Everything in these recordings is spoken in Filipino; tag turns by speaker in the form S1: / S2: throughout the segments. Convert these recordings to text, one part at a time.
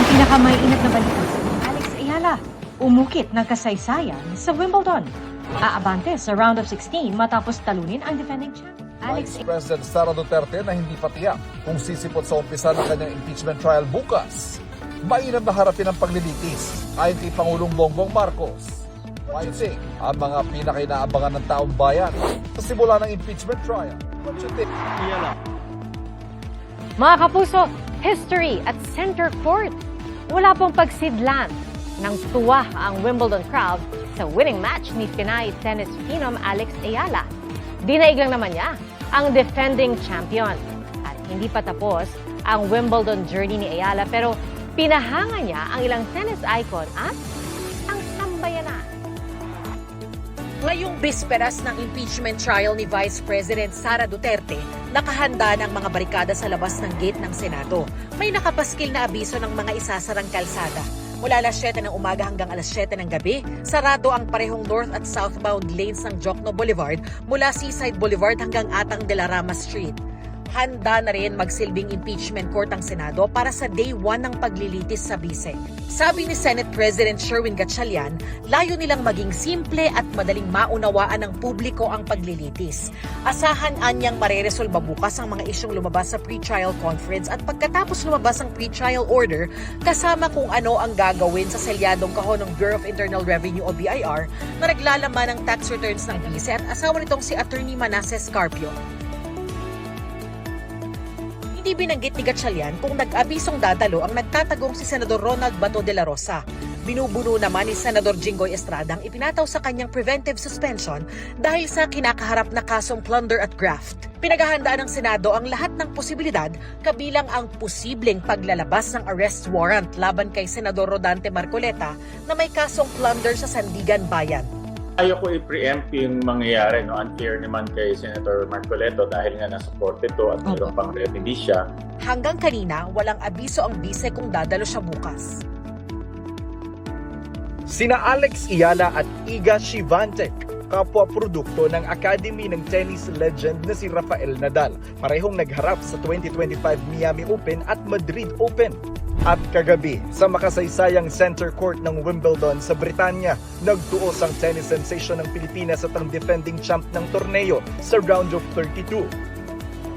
S1: Ang pinakamainit na balita si Alex Ayala, umukit ng kasaysayan sa Wimbledon. Aabante sa round of 16 matapos talunin ang defending champion.
S2: Vice President Sara Duterte na hindi patiyak kung sisipot sa umpisa ng kanyang impeachment trial bukas. Mainam na harapin ang paglilitis ayon kay Pangulong Bongbong Marcos. Maising ang mga pinakainaabangan ng taong bayan sa simula ng impeachment trial.
S3: Mga kapuso, history at center court. Wala pong pagsidlan ng tuwa ang Wimbledon crowd sa winning match ni Pinay tennis phenom Alex Ayala. Dinaig lang naman niya ang defending champion. At hindi pa tapos ang Wimbledon journey ni Ayala pero pinahanga niya ang ilang tennis icon at ang sambayanan.
S4: Ngayong bisperas ng impeachment trial ni Vice President Sara Duterte, nakahanda ng mga barikada sa labas ng gate ng Senado. May nakapaskil na abiso ng mga isasarang kalsada. Mula alas 7 ng umaga hanggang alas 7 ng gabi, sarado ang parehong north at southbound lanes ng Jokno Boulevard mula Seaside Boulevard hanggang Atang de la Rama Street. Handa na rin magsilbing impeachment court ang Senado para sa day 1 ng paglilitis sa bise. Sabi ni Senate President Sherwin Gatchalian, layo nilang maging simple at madaling maunawaan ng publiko ang paglilitis. Asahan anyang mareresolba bukas ang mga isyong lumabas sa pre-trial conference at pagkatapos lumabas ang pre-trial order, kasama kung ano ang gagawin sa selyadong kahon ng Bureau of Internal Revenue o BIR na naglalaman ng tax returns ng bise at asawa nitong si Attorney Manasseh Scarpio. Hindi binanggit ni Gatchalian kung nag-abisong dadalo ang nagtatagong si Senador Ronald Bato de la Rosa. Binubuno naman ni Senador Jinggoy Estrada ang ipinataw sa kanyang preventive suspension dahil sa kinakaharap na kasong plunder at graft. Pinaghahandaan ng Senado ang lahat ng posibilidad kabilang ang posibleng paglalabas ng arrest warrant laban kay Senador Rodante Marcoleta na may kasong plunder sa Sandigan Bayan.
S5: Ayaw ko i-preempt yung mangyayari, no? Unfair naman kay Senator Marcoleto dahil nga nasa korte to at mayroon pang remedy siya.
S4: Hanggang kanina, walang abiso ang bise kung dadalo siya bukas.
S6: Sina Alex Ayala at Iga Swiatek, kapwa-produkto ng Academy ng tennis legend na si Rafael Nadal. Parehong nagharap sa 2025 Miami Open at Madrid Open. At kagabi, sa makasaysayang center court ng Wimbledon sa Britanya, nagtuos ang tennis sensation ng Pilipinas at ang defending champ ng torneo sa round of 32.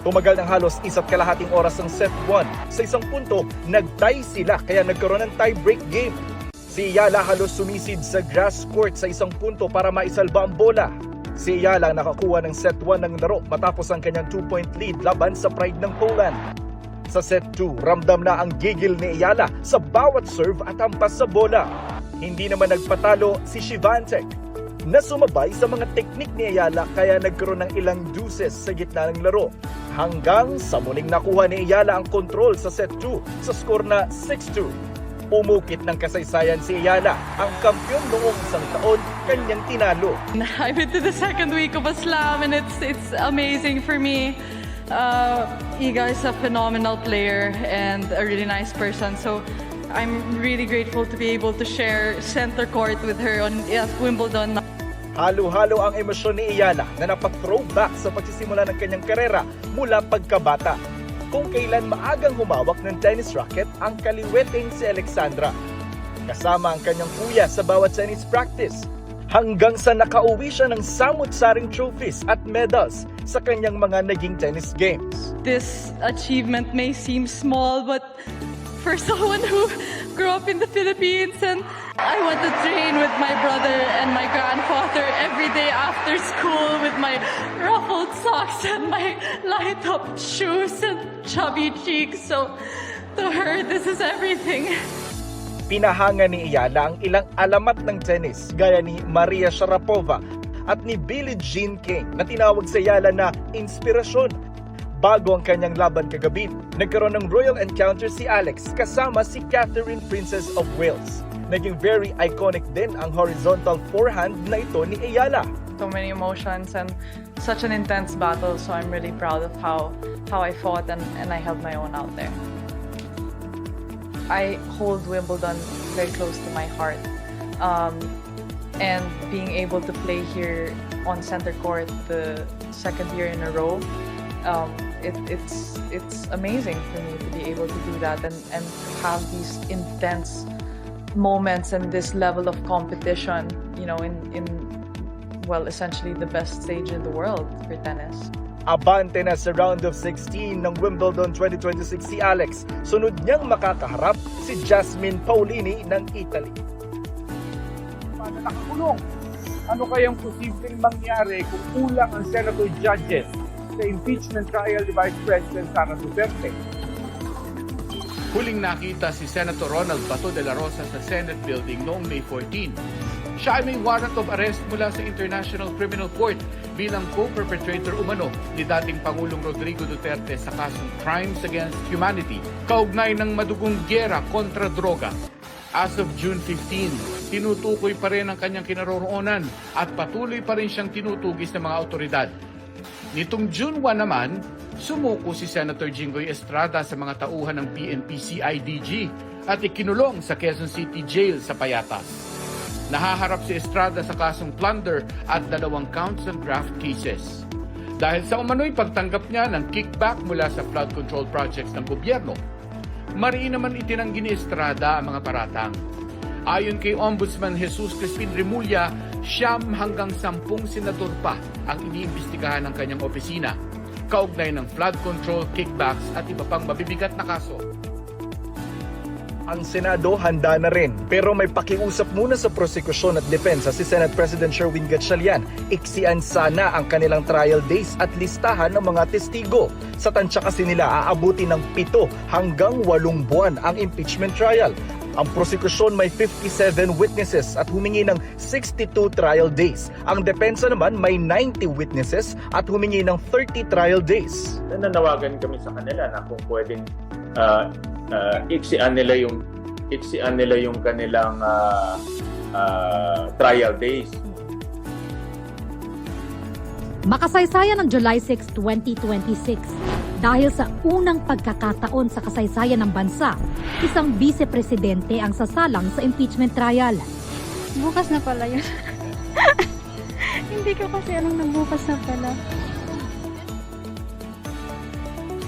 S6: Tumagal ng halos 1.5 oras ang set 1. Sa isang punto, nag-tie sila kaya nagkaroon ng tie-break game. Si Ayala halos sumisid sa grass court sa isang punto para maisalba ang bola. Si Ayala nakakuha ng set 1 ng laro matapos ang kanyang 2-point lead laban sa Pride ng Poland. Sa set 2, ramdam na ang gigil ni Ayala sa bawat serve at hampas sa bola. Hindi naman nagpatalo si Swiatek na sumabay sa mga teknik ni Ayala kaya nagkaroon ng ilang deuces sa gitna ng laro. Hanggang sa muling nakuha ni Ayala ang control sa set 2 sa score na 6-2. Umukit ng kasaysayan si Ayala, ang kampiyon noong isang taon, kanyang tinalo.
S7: I'm into the second week of a slam and it's amazing for me. Iga is a phenomenal player and a really nice person, so I'm really grateful to be able to share center court with her at Wimbledon.
S6: Halo-halo ang emosyon ni Ayala na napag-throwback sa pagsisimula ng kanyang karera mula pagkabata. Kung kailan maagang humawak ng tennis racket ang kaliweting si Alexandra. Kasama ang kanyang kuya sa bawat tennis practice. Hanggang sa nakauwi siya ng samut-saring trophies at medals sa kanyang mga naging tennis games.
S7: This achievement may seem small, but for someone who grew up in the Philippines and I want to train with my brother and my grandfather every day after school with my ruffled socks and my light-up shoes and chubby cheeks. So to her, this is everything.
S6: Pinahanga ni Ayala ang ilang alamat ng tennis gaya ni Maria Sharapova at ni Billie Jean King na tinawag sa Ayala na inspirasyon. Bago ang kanyang laban kagabi, nagkaroon ng royal encounter si Alex kasama si Catherine Princess of Wales. Naging very iconic din ang horizontal forehand na ito ni Ayala.
S7: So many emotions and such an intense battle, so I'm really proud of how I fought and I held my own out there. I hold Wimbledon very close to my heart, and being able to play here on center court the second year in a row
S8: it's amazing for me to be able to do that and have these intense moments and this level of competition, you know, in well, essentially the best stage in the world for tennis.
S6: Abante na sa round of 16 ng Wimbledon 2026 si Alex. Sunod niyang makakaharap si Jasmine Paolini ng Italy.
S9: Paano nakakulong? Ano kayang posibleng mangyari kung kulang ang Senator judges sa impeachment trial ni Vice President Sara Duterte?
S10: Huling nakita si Senator Ronald Bato de la Rosa sa Senate Building noong May 14. Siya ay may warrant of arrest mula sa International Criminal Court bilang co-perpetrator umano ni dating Pangulong Rodrigo Duterte sa kasong Crimes Against Humanity, kaugnay ng madugong gyera kontra droga. As of June 15, tinutukoy pa rin ang kanyang kinaroroonan at patuloy pa rin siyang tinutugis ng mga otoridad. Nitong June 1 naman, sumuko si Senator Jinggoy Estrada sa mga tauhan ng PNP-CIDG at ikinulong sa Quezon City Jail sa Payatas. Nahaharap si Estrada sa kasong plunder at 2 counts ng graft cases. Dahil sa umano'y pagtanggap niya ng kickback mula sa flood control projects ng gobyerno, mariin naman itinanggi ni Estrada ang mga paratang. Ayon kay Ombudsman Jesus Crispin Remulla, 9 hanggang 10 senador pa ang iniimbestigahan ng kanyang opisina, kaugnay ng flood control, kickbacks at iba pang mabibigat na kaso.
S6: Ang Senado handa na rin, pero may pakiusap muna sa prosekusyon at depensa si Senate President Sherwin Gatchalian. Iksian sana ang kanilang trial days at listahan ng mga testigo. Sa tansya kasi nila aabuti ng 7 hanggang 8 buwan ang impeachment trial. Ang prosekusyon may 57 witnesses at humingi ng 62 trial days. Ang depensa naman may 90 witnesses at humingi ng 30 trial days.
S5: Nanawagan kami sa kanila na kung pwedeng iksian nila yung kanilang trial days.
S11: Makasaysayan ng July 6, 2026 dahil sa unang pagkakataon sa kasaysayan ng bansa, isang vice-presidente ang sasalang sa impeachment trial.
S7: Bukas na pala yun. Hindi ko kasi alam na bukas na pala.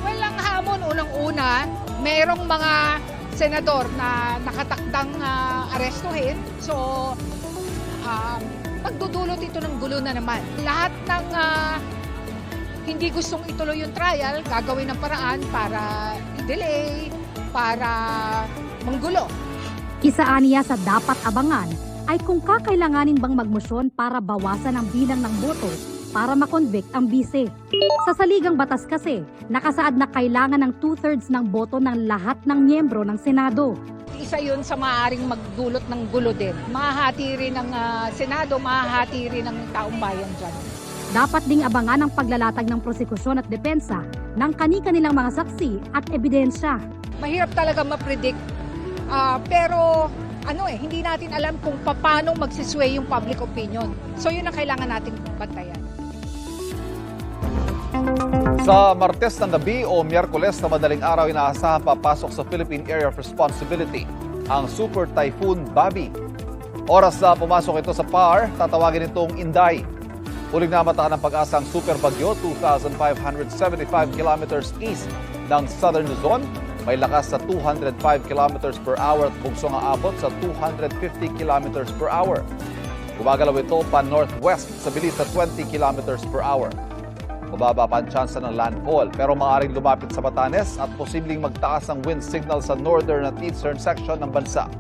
S12: Walang hamon, unang-una, mayroong mga senador na nakatakdang arestuhin. So, magdudulot ito ng gulo na naman. Lahat ng hindi gustong ituloy yung trial, gagawin ng paraan para i-delay, para manggulo.
S11: Isa aniya sa dapat abangan ay kung kakailanganin bang magmosyon para bawasan ang bilang ng boto para makonvict ang bise. Sa saligang batas kasi, nakasaad na kailangan ng 2/3 ng boto ng lahat ng miyembro ng Senado.
S12: Isa yun sa maaaring magdulot ng gulo din. Mahahati rin ng Senado, mahahati rin ng taong bayan dyan.
S11: Dapat ding abangan ang paglalatag ng prosekusyon at depensa ng kani-kanilang mga saksi at ebidensya.
S12: Mahirap talaga ma-predict, pero hindi natin alam kung paano magsisway yung public opinion. So yun ang kailangan nating bantayan.
S2: Sa Martes ng gabi o Miyerkules na madaling araw, inaasahan papasok sa Philippine Area of Responsibility ang Super Typhoon Babi. Oras na pumasok ito sa PAR, tatawagin itong Inday. Huling namataan ng pag-asa ang super bagyo, 2,575 kilometers east ng Southern Luzon. May lakas sa 205 kilometers per hour at bugsong aabot sa 250 kilometers per hour. Gumagalaw ito pa-northwest sa bilis na 20 kilometers per hour. Mababa pa ang tsansa ng landfall pero maaaring lumapit sa Batanes at posibleng magtaas ang wind signal sa northern at eastern section ng bansa.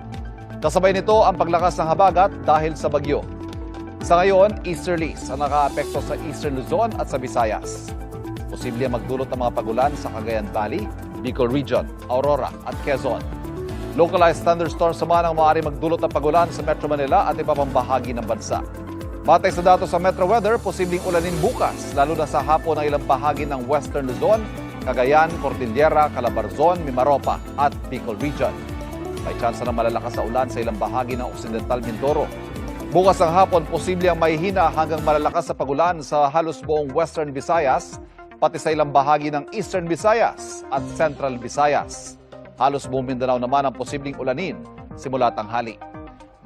S2: Kasabay nito ang paglakas ng habagat dahil sa bagyo. Sa ngayon, easterlies ang nakaapekto sa Eastern Luzon at sa Visayas. Posible magdulot ng mga pagulan sa Cagayan Valley, Bicol Region, Aurora at Quezon. Localized thunderstorms naman ang maaaring magdulot ng pagulan sa Metro Manila at iba pang bahagi ng bansa. Batay sa datos sa Metro Weather, posibleng ulanin bukas, lalo na sa hapon ng ilang bahagi ng Western Luzon, Cagayan, Cordillera, Calabarzon, Mimaropa at Bicol Region. May tsansa ng malalakas na ulan sa ilang bahagi ng Occidental Mindoro. Bukas ng hapon, posible ang mahihina hanggang malalakas na pagulan sa halos buong Western Visayas, pati sa ilang bahagi ng Eastern Visayas at Central Visayas. Halos buong Mindanao naman ang posibleng ulanin simula tanghali.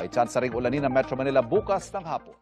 S2: May tsansa ring ulanin ng Metro Manila bukas ng hapon.